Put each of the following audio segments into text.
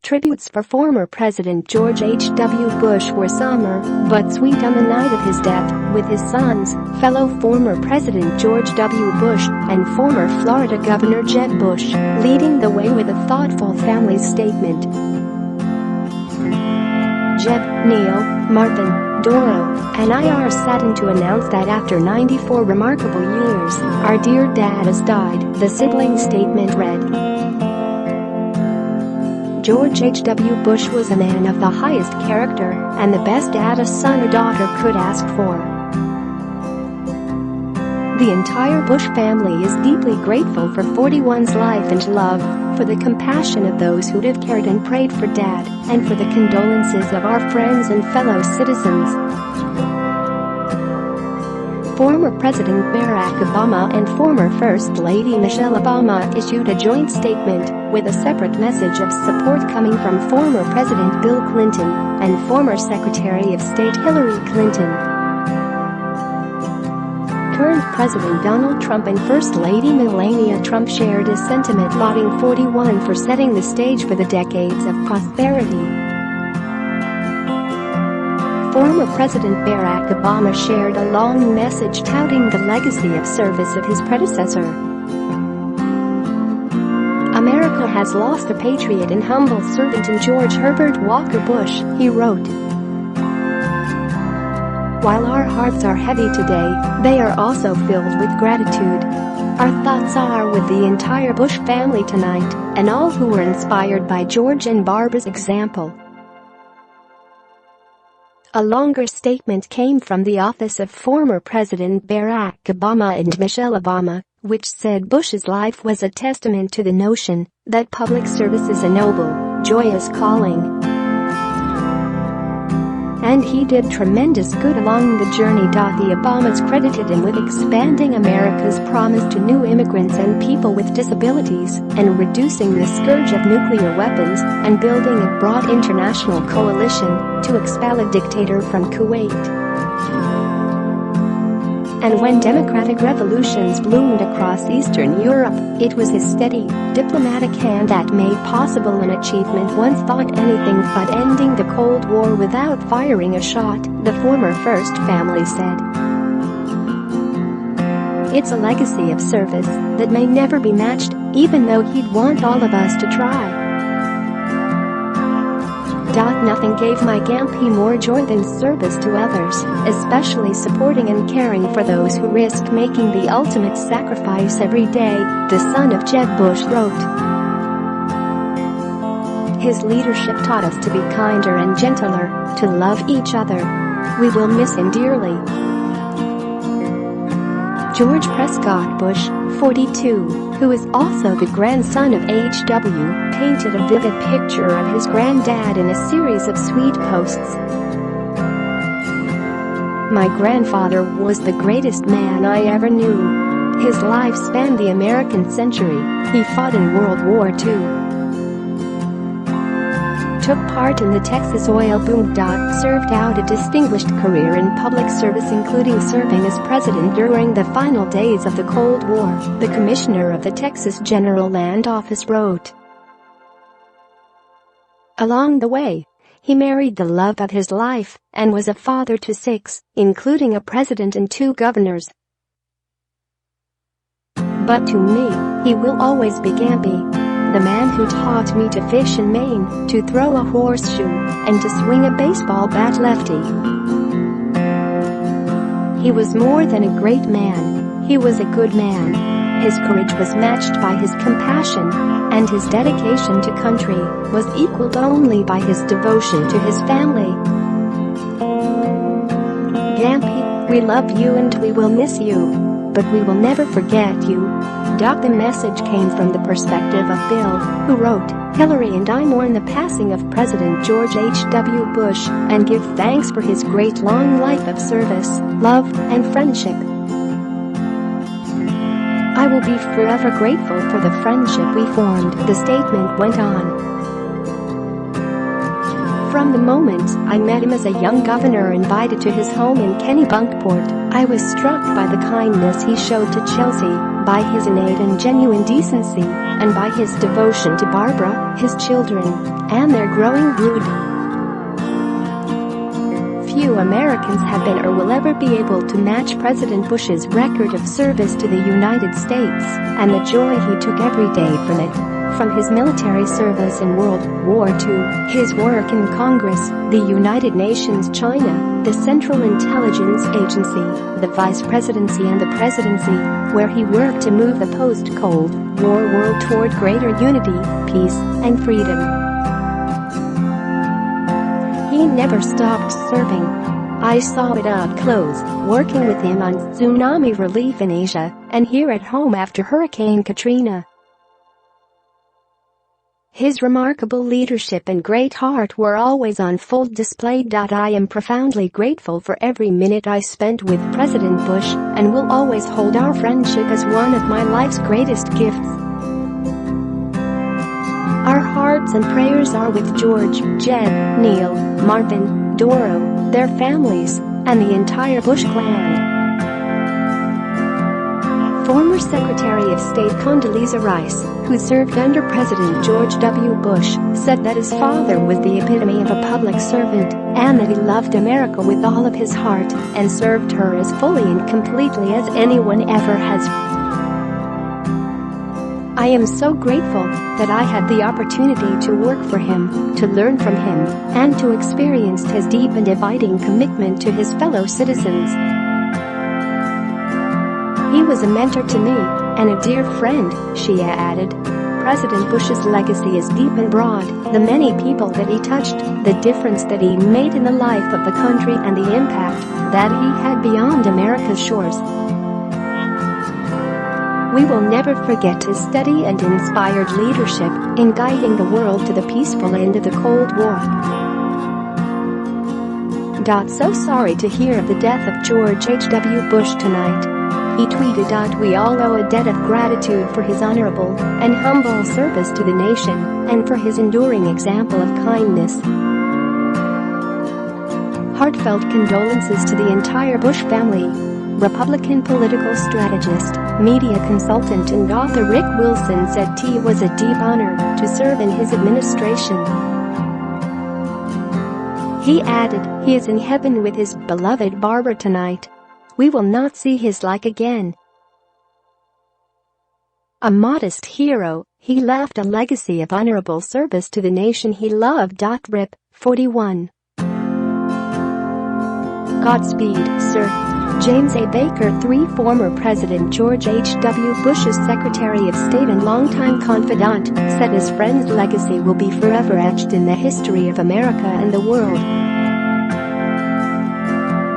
Tributes for former President George H.W. Bush were somber but sweet on the night of his death, with his sons, fellow former President George W. Bush, and former Florida Governor Jeb Bush, leading the way with a thoughtful family statement. Jeb, Neil, Marvin, Doro, and I are saddened to announce that after 94 remarkable years, our dear dad has died, the sibling statement read. George H.W. Bush was a man of the highest character and the best dad a son or daughter could ask for. The entire Bush family is deeply grateful for 41's life and love, for the compassion of those who'd have cared and prayed for Dad, and for the condolences of our friends and fellow citizens. Former President Barack Obama and former First Lady Michelle Obama issued a joint statement, with a separate message of support coming from former President Bill Clinton and former Secretary of State Hillary Clinton. Current President Donald Trump and First Lady Melania Trump shared a sentiment lauding 41 for setting the stage for the decades of prosperity. Former President Barack Obama shared a long message touting the legacy of service of his predecessor. America has lost a patriot and humble servant in George Herbert Walker Bush, he wrote. While our hearts are heavy today, they are also filled with gratitude. Our thoughts are with the entire Bush family tonight, and all who were inspired by George and Barbara's example. A longer statement came from the office of former President Barack Obama and Michelle Obama, which said Bush's life was a testament to the notion that public service is a noble, joyous calling. And he did tremendous good along the journey. The Obamas credited him with expanding America's promise to new immigrants and people with disabilities, and reducing the scourge of nuclear weapons, and building a broad international coalition to expel a dictator from Kuwait. And when democratic revolutions bloomed across Eastern Europe, it was his steady, diplomatic hand that made possible an achievement once thought anything but ending the Cold War without firing a shot, the former First family said. It's a legacy of service that may never be matched, even though he'd want all of us to try. Nothing gave my Gampy more joy than service to others, especially supporting and caring for those who risk making the ultimate sacrifice every day, the son of Jeb Bush wrote. His leadership taught us to be kinder and gentler, to love each other. We will miss him dearly. George Prescott Bush, 42, who is also the grandson of H.W., painted a vivid picture of his granddad in a series of sweet posts. My grandfather was the greatest man I ever knew. His life spanned the American century. He fought in World War II. Took part in the Texas oil boom. Served out a distinguished career in public service, including serving as president during the final days of the Cold War, the commissioner of the Texas General Land Office wrote. Along the way, he married the love of his life and was a father to 6, including a president and 2 governors. But to me, he will always be Gampy. The man who taught me to fish in Maine, to throw a horseshoe, and to swing a baseball bat lefty. He was more than a great man, he was a good man. His courage was matched by his compassion, and his dedication to country was equaled only by his devotion to his family. Gampy, we love you and we will miss you, but we will never forget you. The message came from the perspective of Bill, who wrote, Hillary and I mourn the passing of President George H.W. Bush and give thanks for his great long life of service, love, and friendship. I will be forever grateful for the friendship we formed, the statement went on. From the moment I met him as a young governor invited to his home in Kennebunkport, I was struck by the kindness he showed to Chelsea, by his innate and genuine decency, and by his devotion to Barbara, his children, and their growing brood. Few Americans have been or will ever be able to match President Bush's record of service to the United States and the joy he took every day from it. From his military service in World War II, his work in Congress, the United Nations, China, the Central Intelligence Agency, the Vice Presidency and the Presidency, where he worked to move the post-Cold War world toward greater unity, peace, and freedom. He never stopped serving. I saw it up close, working with him on tsunami relief in Asia, and here at home after Hurricane Katrina. His remarkable leadership and great heart were always on full display. I am profoundly grateful for every minute I spent with President Bush and will always hold our friendship as one of my life's greatest gifts. Our hearts and prayers are with George, Jeb, Neil, Marvin, Doro, their families, and the entire Bush clan. Former Secretary of State Condoleezza Rice, who served under President George W. Bush, said that his father was the epitome of a public servant and that he loved America with all of his heart and served her as fully and completely as anyone ever has. I am so grateful that I had the opportunity to work for him, to learn from him, and to experience his deep and abiding commitment to his fellow citizens. He was a mentor to me and a dear friend, she added. President Bush's legacy is deep and broad, the many people that he touched, the difference that he made in the life of the country and the impact that he had beyond America's shores. We will never forget his steady and inspired leadership in guiding the world to the peaceful end of the Cold War. So sorry to hear of the death of George H.W. Bush tonight. He tweeted, "We all owe a debt of gratitude for his honorable and humble service to the nation and for his enduring example of kindness." Heartfelt condolences to the entire Bush family. Republican political strategist, media consultant and author Rick Wilson said it was a deep honor to serve in his administration. He added, "He is in heaven with his beloved Barbara tonight. We will not see his like again." A modest hero, he left a legacy of honorable service to the nation he loved. Rip, 41. Godspeed, sir. James A. Baker III. Former President George H.W. Bush's Secretary of State and longtime confidant, said his friend's legacy will be forever etched in the history of America and the world.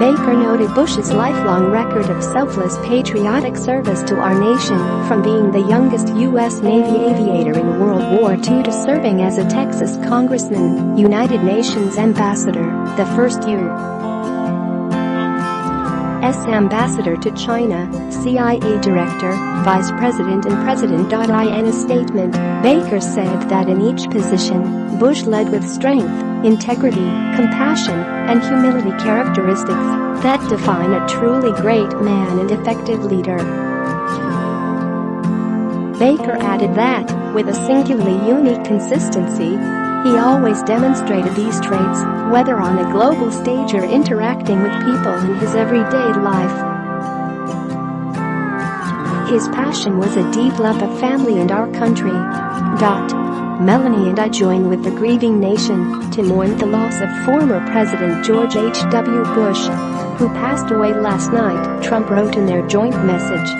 Baker noted Bush's lifelong record of selfless patriotic service to our nation, from being the youngest U.S. Navy aviator in World War II to serving as a Texas congressman, United Nations ambassador, the first U.S. ambassador to China, CIA director, vice president and president. In a statement, Baker said that in each position, Bush led with strength, integrity, compassion, and humility, characteristics that define a truly great man and effective leader. Baker added that, with a singularly unique consistency, he always demonstrated these traits, whether on a global stage or interacting with people in his everyday life. His passion was a deep love of family and our country. Melania and I join with the grieving nation to mourn the loss of former President George H.W. Bush, who passed away last night, Trump wrote in their joint message.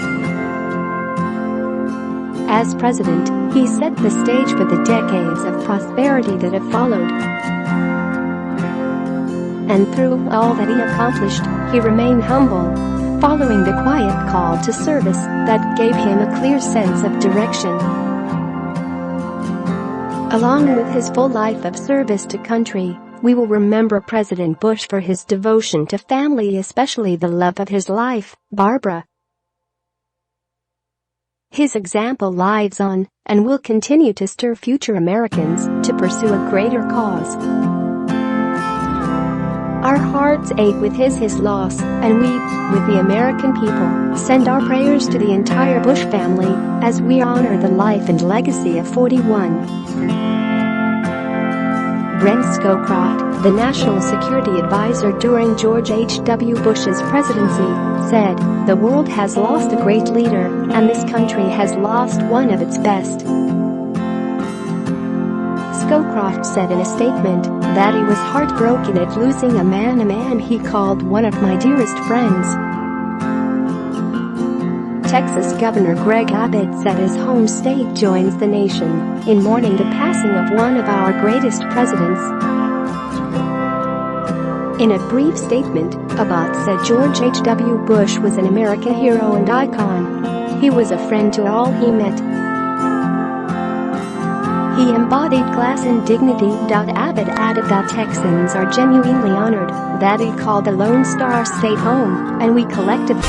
As president, he set the stage for the decades of prosperity that have followed. And through all that he accomplished, he remained humble, following the quiet call to service that gave him a clear sense of direction. Along with his full life of service to country, we will remember President Bush for his devotion to family, especially the love of his life, Barbara. His example lives on and will continue to stir future Americans to pursue a greater cause. Our hearts ache with his loss, and we, with the American people, send our prayers to the entire Bush family as we honor the life and legacy of 41. Brent Scowcroft, the national security advisor during George H.W. Bush's presidency, said, "The world has lost a great leader, and this country has lost one of its best." Scowcroft said in a statement that he was heartbroken at losing a man he called one of my dearest friends. Texas Governor Greg Abbott said his home state joins the nation in mourning the passing of one of our greatest presidents. In a brief statement, Abbott said George H.W. Bush was an American hero and icon. He was a friend to all he met. He embodied class and dignity. Abbott added that Texans are genuinely honored that he called the Lone Star State home, and we collectively